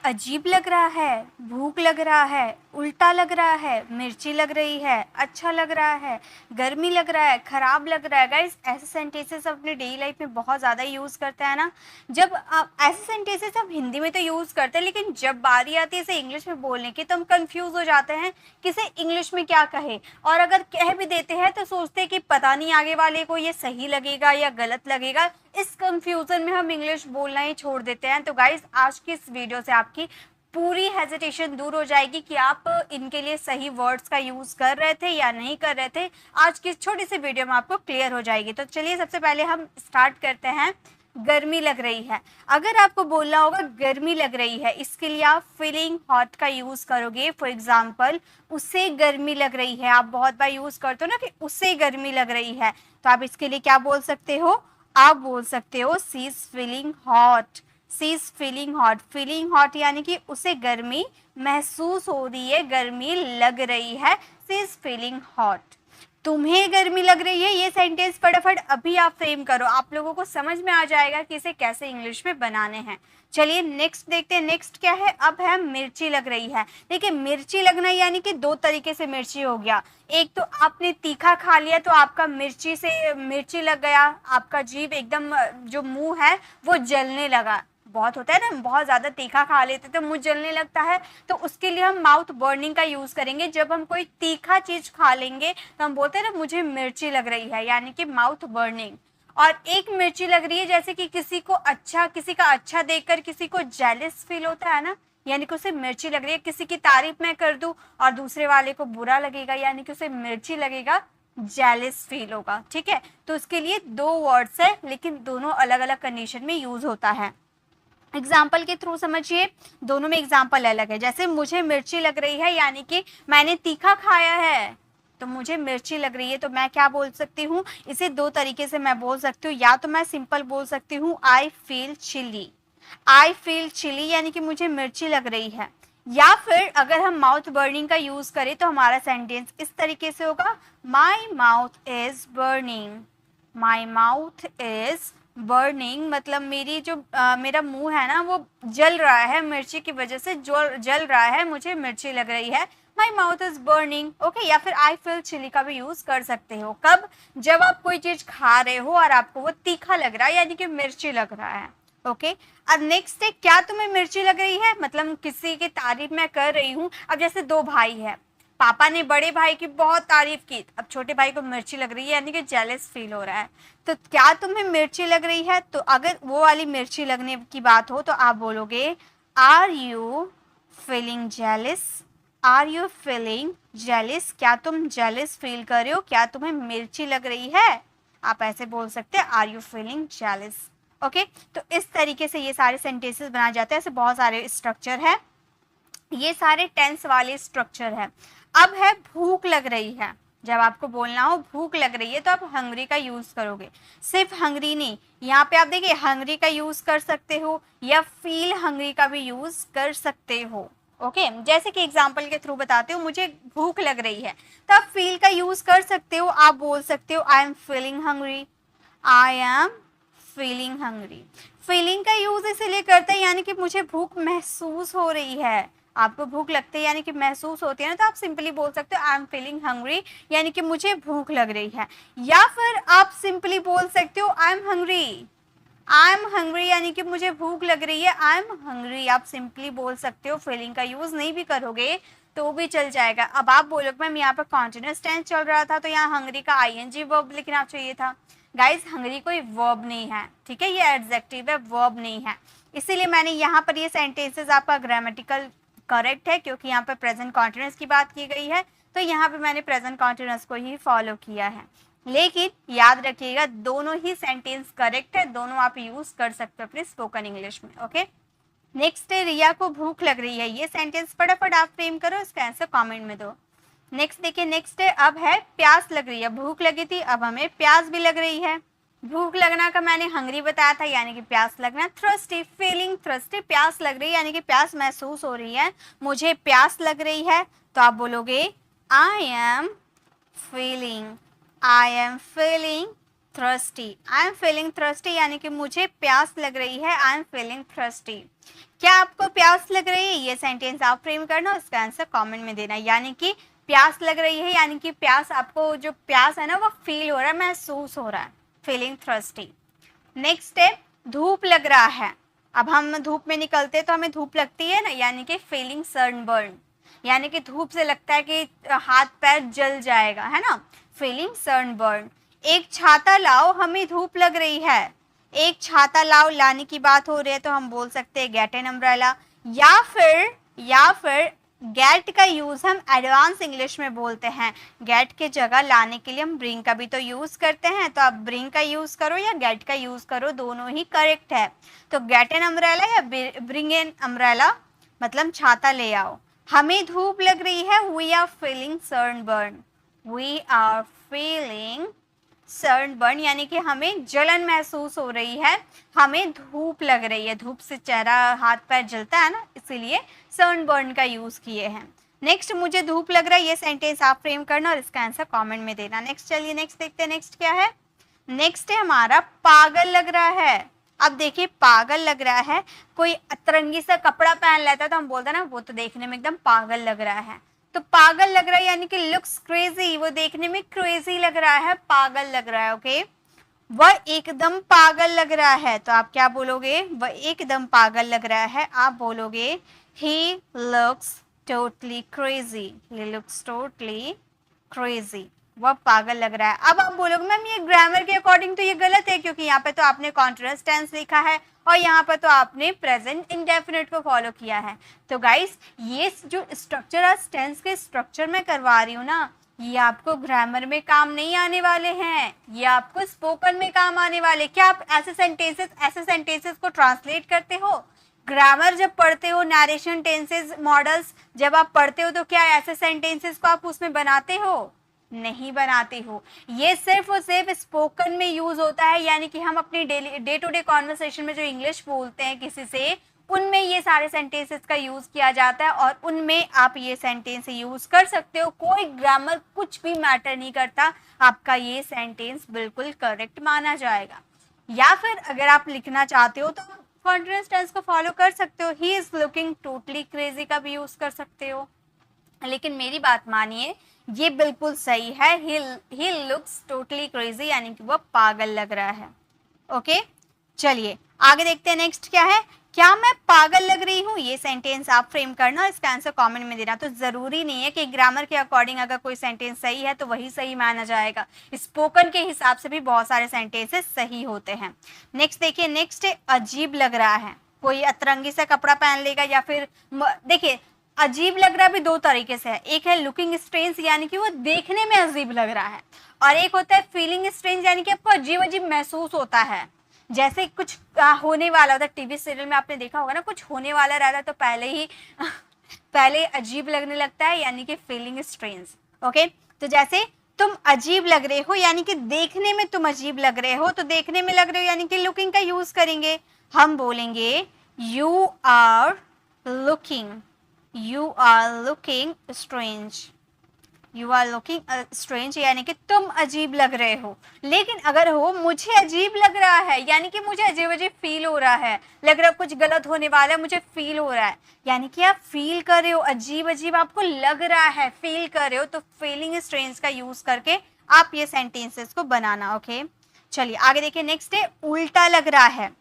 अजीब लग रहा है, भूख लग रहा है, उल्टा लग रहा है, मिर्ची लग रही है, अच्छा लग रहा है, गर्मी लग रहा है, खराब लग रहा है। गाइस ऐसे सेंटेंसेस अपने डेली लाइफ में बहुत ज़्यादा यूज़ करते हैं ना। जब आप ऐसे सेंटेंसेस आप हिंदी में तो यूज़ करते हैं, लेकिन जब बारी आती है इसे इंग्लिश में बोलने की तो हम कंफ्यूज हो जाते हैं कि इसे इंग्लिश में क्या कहे। और अगर कह भी देते हैं तो सोचते हैं कि पता नहीं आगे वाले को ये सही लगेगा या गलत लगेगा। इस कंफ्यूजन में हम इंग्लिश बोलना ही छोड़ देते हैं। तो गाइस आज की इस वीडियो से आपकी पूरी हेजिटेशन दूर हो जाएगी कि आप इनके लिए सही वर्ड्स का यूज कर रहे थे या नहीं कर रहे थे। आज की छोटी सी वीडियो में आपको क्लियर हो जाएगी। तो चलिए सबसे पहले हम स्टार्ट करते हैं। गर्मी लग रही है, अगर आपको बोलना होगा गर्मी लग रही है, इसके लिए आप फीलिंग हॉट का यूज करोगे। फॉर एग्जाम्पल उसे गर्मी लग रही है, आप बहुत बार यूज करते हो ना कि उसे गर्मी लग रही है, तो आप इसके लिए क्या बोल सकते हो? आप बोल सकते हो she is feeling hot. She is feeling hot, feeling hot यानी कि उसे गर्मी महसूस हो रही है, गर्मी लग रही है। सी इज फीलिंग हॉट। तुम्हें गर्मी लग रही है, ये सेंटेंस फटाफट अभी आप फ्रेम करो, आप लोगों को समझ में आ जाएगा कि इसे कैसे इंग्लिश में बनाने हैं। चलिए नेक्स्ट देखते हैं। नेक्स्ट क्या है? अब है मिर्ची लग रही है। देखिए मिर्ची लगना यानी कि दो तरीके से मिर्ची हो गया। एक तो आपने तीखा खा लिया तो आपका मिर्ची से मिर्ची लग गया, आपका जीभ एकदम जो मुंह है वो जलने लगा। बहुत होता है ना, बहुत ज़्यादा तीखा खा लेते तो मुंह जलने लगता है, तो उसके लिए हम माउथ बर्निंग का यूज़ करेंगे। जब हम कोई तीखा चीज़ खा लेंगे तो हम बोलते हैं ना मुझे मिर्ची लग रही है, यानी कि माउथ बर्निंग। और एक मिर्ची लग रही है जैसे कि किसी का अच्छा देखकर किसी को जेलस फील होता है ना, यानी कि उसे मिर्ची लग रही है। किसी की तारीफ मैं कर दूं और दूसरे वाले को बुरा लगेगा, यानी कि उसे मिर्ची लगेगा, जेलस फील होगा। ठीक है, तो उसके लिए दो वर्ड्स है लेकिन दोनों अलग अलग कंडीशन में यूज होता है। एग्जाम्पल के थ्रू समझिए, दोनों में एग्जाम्पल अलग है। जैसे मुझे मिर्ची लग रही है यानी कि मैंने तीखा खाया है तो मुझे मिर्ची लग रही है, तो मैं क्या बोल सकती हूँ? इसे दो तरीके से मैं बोल सकती हूँ। या तो मैं सिंपल बोल सकती हूँ I feel chilly, I feel chilly यानी कि मुझे मिर्ची लग रही है। या फिर अगर हम माउथ बर्निंग का यूज करें तो हमारा सेंटेंस इस तरीके से होगा, my mouth is burning, my mouth is burning मतलब मेरा मुंह है ना वो जल रहा है, मिर्ची की वजह से जो जल रहा है, मुझे मिर्ची लग रही है। My mouth is burning. Okay, या फिर आई फील चिली का भी यूज कर सकते हो। कब? जब आप कोई चीज खा रहे हो और आपको वो तीखा लग रहा है यानी कि मिर्ची लग रहा है। ओके, अब नेक्स्ट है, क्या तुम्हें मिर्ची लग रही है? मतलब किसी की तारीफ मैं कर रही हूँ। अब जैसे दो भाई है, पापा ने बड़े भाई की बहुत तारीफ की, अब छोटे भाई को मिर्ची लग रही है यानी कि जेलस फील हो रहा है। तो क्या तुम्हें मिर्ची लग रही है? तो अगर वो वाली मिर्ची लगने की बात हो तो आप बोलोगे are you feeling jealous, are you feeling jealous, क्या तुम जेलस फील कर रहे हो, क्या तुम्हें मिर्ची लग रही है? आप ऐसे बोल सकते हैं are you feeling jealous. Okay, तो इस तरीके से ये सारे सेंटेंसेस बनाए जाते हैं। ऐसे बहुत सारे स्ट्रक्चर है, ये सारे टेंस वाले स्ट्रक्चर है। अब है भूख लग रही है। जब आपको बोलना हो भूख लग रही है तो आप हंग्री का यूज करोगे। सिर्फ हंग्री नहीं, यहाँ पे आप देखिए हंग्री का यूज कर सकते हो या फील हंग्री का भी यूज कर सकते हो। ओके, जैसे कि एग्जांपल के थ्रू बताते हो, मुझे भूख लग रही है तो आप फील का यूज कर सकते हो। आप बोल सकते हो I am feeling hungry, I am feeling hungry. Feeling का यूज इसीलिए करते हैं यानी कि मुझे भूख महसूस हो रही है। आपको भूख लगती है यानी कि महसूस होती है ना, तो आप सिंपली बोल सकते हो आई एम फीलिंग हंग्री यानी कि मुझे भूख लग रही है। या फिर आप सिंपली बोल सकते हो I am hungry, I am hungry यानी कि मुझे भूख लग रही है, आई एम हंग्री आप सिंपली बोल सकते हो। फीलिंग का यूज नहीं भी करोगे तो भी चल जाएगा। अब आप बोलोगे मैम यहाँ पर कॉन्टिन्यूअस टेंस चल रहा था तो यहाँ हंग्री का आईएनजी वर्ब लिखना चाहिए था। गाइस हंग्री कोई वर्ब नहीं है, ठीक है, ये एडजेक्टिव है, वर्ब नहीं है। इसीलिए मैंने यहाँ पर ये सेंटेंसेस आपका ग्रामेटिकल करेक्ट है क्योंकि यहाँ पर प्रेजेंट कॉन्टिन्यूअस की बात की गई है, तो यहाँ पे मैंने प्रेजेंट कॉन्टिन्यूअस को ही फॉलो किया है। लेकिन याद रखिएगा दोनों ही सेंटेंस करेक्ट है, दोनों आप यूज कर सकते हो अपने स्पोकन इंग्लिश में। ओके, नेक्स्ट है रिया को भूख लग रही है। ये सेंटेंस फटाफट आप फ्रेम करो, इसका आंसर कमेंट में दो। नेक्स्ट देखिए, नेक्स्ट है अब है प्यास लग रही है। भूख लगी थी, अब हमें प्यास भी लग रही है। भूख लगना का मैंने हंगरी बताया था यानी कि प्यास लगना। थ्रस्टी, फीलिंग थ्रस्टी, प्यास लग रही है यानी कि प्यास महसूस हो रही है, मुझे प्यास लग रही है, तो आप बोलोगे I am feeling, I am feeling thirsty, I am feeling thirsty यानी कि मुझे प्यास लग रही है, आई एम फीलिंग थ्रस्टी। क्या आपको प्यास लग रही है? ये सेंटेंस आप फ्रेम करना, इसका आंसर कमेंट में देना। यानी कि प्यास लग रही है, यानी कि प्यास, आपको जो प्यास है ना वो फील हो रहा है, महसूस हो रहा है, फीलिंग थर्स्टी। नेक्स्ट है धूप लग रहा है। अब हम धूप में निकलते तो हमें धूप लगती है ना, यानी कि फीलिंग सनबर्न, यानी कि धूप से लगता है कि हाथ पैर जल जाएगा, है ना, फीलिंग सनबर्न। एक छाता लाओ, हमें धूप लग रही है। एक छाता लाओ, लाने की बात हो रही है तो हम बोल सकते हैं गेट एन अम्ब्रेला। या फिर गेट का यूज हम एडवांस इंग्लिश में बोलते हैं। गेट के जगह लाने के लिए हम ब्रिंग का भी तो यूज करते हैं, तो आप ब्रिंग का यूज करो या गेट का यूज करो, दोनों ही करेक्ट है। तो गेट एन अम्ब्रेला या ब्रिंग एन अम्ब्रेला मतलब छाता ले आओ। हमें धूप लग रही है, we are feeling sunburn. We are feeling sunburn यानी कि हमें जलन महसूस हो रही है, हमें धूप लग रही है, धूप से चेहरा हाथ पैर जलता है ना, इसीलिए सनबर्न का यूज किए हैं। नेक्स्ट, मुझे धूप लग रहा है, ये सेंटेंस आप फ्रेम करना और इसका आंसर कमेंट में देना। नेक्स्ट चलिए नेक्स्ट देखते हैं, नेक्स्ट क्या है। नेक्स्ट है हमारा पागल लग रहा है। अब देखिए पागल लग रहा है, कोई अतरंगी सा कपड़ा पहन लेता है तो हम बोलते हैं ना वो तो देखने में एकदम पागल लग रहा है। तो पागल लग रहा है यानी कि लुक्स क्रेजी, वो देखने में क्रेजी लग रहा है, पागल लग रहा है। ओके, वह एकदम पागल लग रहा है, तो आप क्या बोलोगे? वह एकदम पागल लग रहा है, आप बोलोगे he looks totally crazy. He looks totally crazy, वह पागल लग रहा है। अब आप बोलोगे मैम ये ग्रामर के अकॉर्डिंग तो ये गलत है, क्योंकि यहाँ पे तो आपने कॉन्टिन्यूअस टेंस लिखा है और यहाँ पर तो आपने प्रेजेंट इंडेफिनिट को फॉलो किया है। तो गाइस ये जो स्ट्रक्चर आज टेंस के स्ट्रक्चर में करवा रही हूँ ना, ये आपको ग्रामर में काम नहीं आने वाले हैं, ये आपको स्पोकन में काम आने वाले। क्या आप ऐसे सेंटेंसेस को ट्रांसलेट करते हो? ग्रामर जब पढ़ते हो, नरेशन टेंसेस मॉडल्स जब आप पढ़ते हो, तो क्या ऐसे सेंटेंसेस को आप उसमें बनाते हो? नहीं बनाते हो। ये सिर्फ और सिर्फ स्पोकन में यूज होता है, यानी कि हम अपनी डे टू डे कॉन्वर्सेशन में जो इंग्लिश बोलते हैं किसी से, उनमें ये सारे सेंटेंसेस का यूज किया जाता है और उनमें आप ये सेंटेंस यूज कर सकते हो। कोई ग्रामर कुछ भी मैटर नहीं करता, आपका ये सेंटेंस बिल्कुल करेक्ट माना जाएगा। या फिर अगर आप लिखना चाहते हो तो कॉन्टिन्यूअस टेंस को फॉलो कर सकते हो, he is looking totally crazy का भी यूज कर सकते हो। लेकिन मेरी बात मानिए, ये बिल्कुल सही है, ही लुक्स टोटली क्रेजी यानी कि वो पागल लग रहा है। ओके, चलिए आगे देखते हैं। नेक्स्ट क्या है? क्या मैं पागल लग रही हूँ? ये सेंटेंस आप फ्रेम करना, इसका आंसर कमेंट में देना। तो जरूरी नहीं है कि ग्रामर के अकॉर्डिंग अगर कोई सेंटेंस सही है तो वही सही माना जाएगा, स्पोकन के हिसाब से भी बहुत सारे सेंटेंसेस सही होते हैं। नेक्स्ट देखिए, नेक्स्ट है अजीब लग रहा है। कोई अतरंगी सा कपड़ा पहन लेगा या फिर देखिए अजीब लग रहा भी दो तरीके से है। एक है लुकिंग स्ट्रेंज यानी कि वो देखने में अजीब लग रहा है, और एक होता है फीलिंग स्ट्रेंज यानी कि आपको अजीब अजीब महसूस होता है, जैसे कुछ होने वाला होता है। टीवी सीरियल में आपने देखा होगा ना, कुछ होने वाला रहता है तो पहले अजीब लगने लगता है, यानी कि फीलिंग स्ट्रेंज। ओके, तो जैसे तुम अजीब लग रहे हो यानी कि देखने में तुम अजीब लग रहे हो, तो देखने में लग रहे हो यानी कि लुकिंग का यूज करेंगे, हम बोलेंगे you are looking strange. You are looking strange यानी कि तुम अजीब लग रहे हो। लेकिन अगर हो मुझे अजीब लग रहा है यानी कि मुझे अजीब अजीब फील हो रहा है, लग रहा है कुछ गलत होने वाला है, मुझे फील हो रहा है, यानी कि आप फील कर रहे हो, अजीब अजीब आपको लग रहा है, फील कर रहे हो, तो फीलिंग स्ट्रेंज का यूज करके आप ये सेंटेंसेस को बनाना। ओके, चलिए आगे देखिए। नेक्स्ट है उल्टा लग रहा है।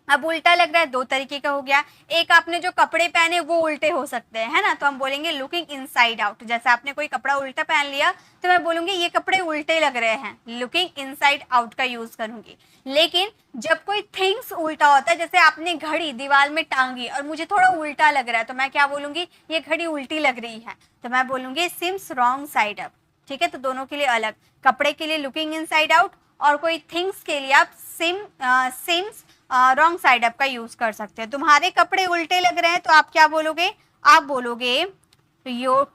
अब उल्टा लग रहा है दो तरीके का हो गया, एक आपने जो कपड़े पहने वो उल्टे हो सकते हैं, है ना, तो हम बोलेंगे लुकिंग इनसाइड आउट। जैसे आपने कोई कपड़ा उल्टा पहन लिया तो मैं बोलूंगी ये कपड़े उल्टे लग रहे हैं, लुकिंग इनसाइड आउट का यूज करूंगी। लेकिन जब कोई थिंग्स उल्टा होता है, जैसे आपने घड़ी दीवार में टांगी और मुझे थोड़ा उल्टा लग रहा है, तो मैं क्या बोलूंगी? ये घड़ी उल्टी लग रही है, तो मैं बोलूंगी सिम्स रॉन्ग साइड अप। ठीक है, तो दोनों के लिए अलग, कपड़े के लिए लुकिंग इनसाइड आउट और कोई थिंग्स के लिए आप सिम्स रॉन्ग साइड अप का यूज कर सकते हो। तुम्हारे कपड़े उल्टे लग रहे हैं तो आप क्या बोलोगे? आप बोलोगे your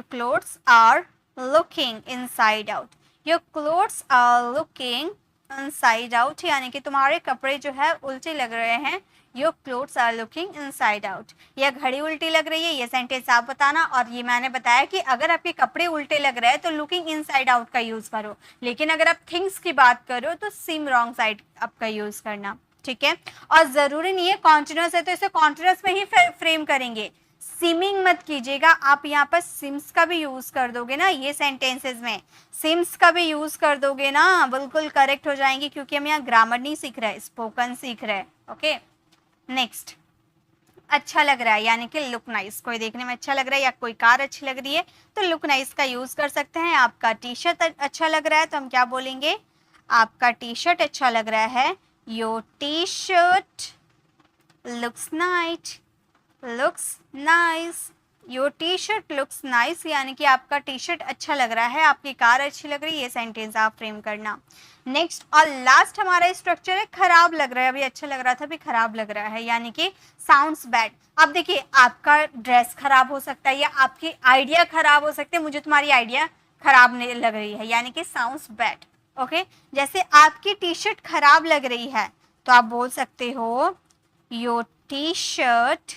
clothes are looking inside out. Your clothes are looking inside out यानी कि तुम्हारे कपड़े जो है उल्टे लग रहे हैं, your clothes are looking inside out. या घड़ी उल्टी लग रही है, ये सेंटेंस आप बताना। और ये मैंने बताया कि अगर आपके कपड़े उल्टे लग रहे हैं तो लुकिंग इनसाइड आउट का यूज करो, लेकिन अगर आप थिंग्स की बात करो तो सिम रॉन्ग साइड अप का यूज करना। ठीक है। और जरूरी नहीं है कॉन्टिन्यूस है तो इसे कॉन्टिन्यूस में ही फ्रेम करेंगे, सिमिंग मत कीजिएगा। आप यहाँ पर सिम्स का भी यूज कर दोगे ना, ये सेंटेंसेस में सिम्स का भी यूज कर दोगे ना, बिल्कुल करेक्ट हो जाएंगे, क्योंकि हम यहाँ ग्रामर नहीं सीख रहे, स्पोकन सीख रहे हैं। ओके, नेक्स्ट, अच्छा लग रहा है यानी कि लुक नाइस, कोई देखने में अच्छा लग रहा है या कोई कार अच्छी लग रही है तो लुक नाइस का यूज कर सकते हैं। आपका टी शर्ट अच्छा लग रहा है तो हम क्या बोलेंगे, आपका टी शर्ट अच्छा लग रहा है, your T shirt looks nice, your T shirt looks nice, यानी कि आपका टी शर्ट अच्छा लग रहा है, आपकी कार अच्छी लग रही है, ये सेंटेंस आप फ्रेम करना। नेक्स्ट और लास्ट हमारा स्ट्रक्चर है खराब लग रहा है, अभी अच्छा लग रहा था, अभी खराब लग रहा है, यानी कि साउंड्स बैड। अब देखिए आपका ड्रेस खराब हो सकता है या आपकी आइडिया खराब हो सकते हैं, मुझे तुम्हारी आइडिया खराब नहीं लग रही है, यानी कि साउंड्स बैड। ओके, जैसे आपकी टी शर्ट खराब लग रही है तो आप बोल सकते हो your T shirt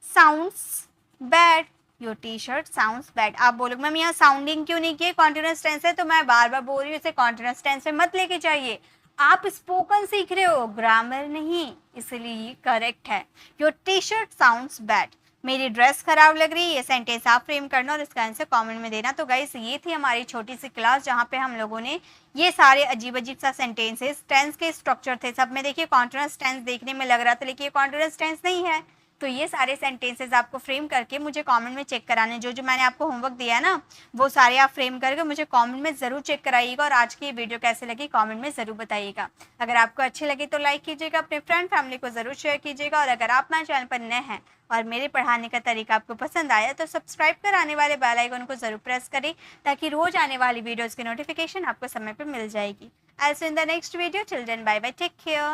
sounds bad, your T shirt sounds bad. आप बोलोगे मैम यहाँ साउंडिंग क्यों नहीं किए, कॉन्टिन्यूअस टेंस है, तो मैं बार बार बोल रही हूँ इसे कॉन्टिन्यूअस टेंस में मत लेके जाइए, आप स्पोकन सीख रहे हो, ग्रामर नहीं, इसलिए ये करेक्ट है। Your T shirt sounds bad, मेरी ड्रेस खराब लग रही है, ये सेंटेंस आप फ्रेम करना और इसका आंसर कमेंट में देना। तो गाइस ये थी हमारी छोटी सी क्लास जहाँ पे हम लोगों ने ये सारे अजीब अजीब सा सेंटेंसेस, टेंस के स्ट्रक्चर थे, सब में देखिए कॉन्टिन्यूअस टेंस देखने में लग रहा था लेकिन ये कॉन्टिन्यूअस टेंस नहीं है। तो ये सारे सेंटेंसेस आपको फ्रेम करके मुझे कमेंट में चेक कराने, जो मैंने आपको होमवर्क दिया है ना वो सारे आप फ्रेम करके मुझे कमेंट में ज़रूर चेक कराइएगा। और आज की ये वीडियो कैसे लगी कमेंट में ज़रूर बताइएगा। अगर आपको अच्छी लगी तो लाइक कीजिएगा, अपने फ्रेंड फैमिली को ज़रूर शेयर कीजिएगा, और अगर आप मेरे चैनल पर नए हैं और मेरे पढ़ाने का तरीका आपको पसंद आया तो सब्सक्राइब कर आने वाले बेल आइकन को ज़रूर प्रेस करें ताकि रोज आने वाली वीडियोज़ की नोटिफिकेशन आपको समय पर मिल जाएगी। I'll see you in the next video. Till then, bye bye. Take care.